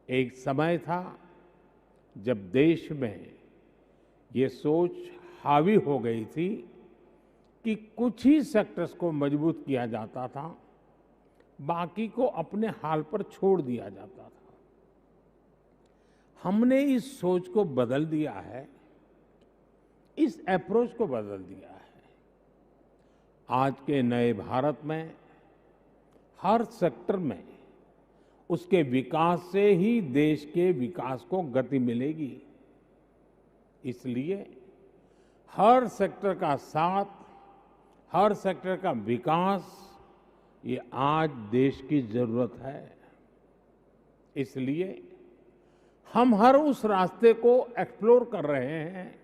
एक समय था जब देश में ये सोच हावी हो गई थी कि कुछ ही सेक्टर्स को मजबूत किया जाता था, बाकी को अपने हाल पर छोड़ दिया जाता था। हमने इस सोच को बदल दिया है, इस अप्रोच को बदल दिया है। आज के नए भारत में हर सेक्टर में उसके विकास से ही देश के विकास को गति मिलेगी। इसलिए हर सेक्टर का साथ, हर सेक्टर का विकास, ये आज देश की जरूरत है। इसलिए हम हर उस रास्ते को एक्सप्लोर कर रहे हैं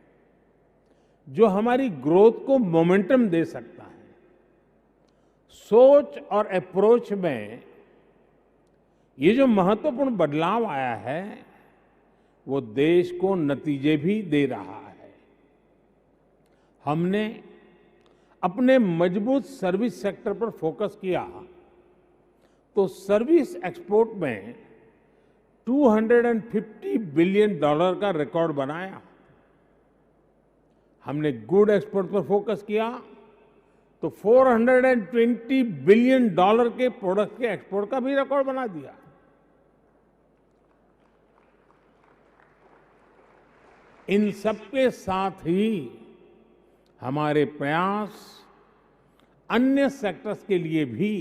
जो हमारी ग्रोथ को मोमेंटम दे सकता है। सोच और अप्रोच में ये जो महत्वपूर्ण बदलाव आया है, वो देश को नतीजे भी दे रहा है। हमने अपने मजबूत सर्विस सेक्टर पर फोकस किया तो सर्विस एक्सपोर्ट में $250 बिलियन का रिकॉर्ड बनाया। हमने गुड एक्सपोर्ट पर फोकस किया तो $420 बिलियन के प्रोडक्ट के एक्सपोर्ट का भी रिकॉर्ड बना दिया। इन सबके साथ ही हमारे प्रयास अन्य सेक्टर्स के लिए भी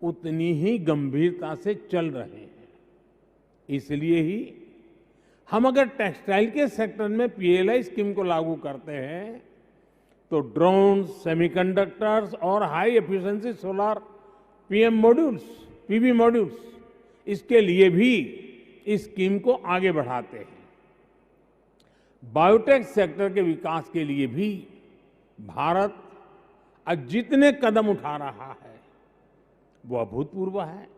उतनी ही गंभीरता से चल रहे हैं। इसलिए ही हम अगर टेक्सटाइल के सेक्टर में पीएलआई स्कीम को लागू करते हैं तो ड्रोन, सेमीकंडक्टर्स और high efficiency solar PV modules, इसके लिए भी इस स्कीम को आगे बढ़ाते हैं। बायोटेक सेक्टर के विकास के लिए भी भारत आज जितने कदम उठा रहा है वो अभूतपूर्व है।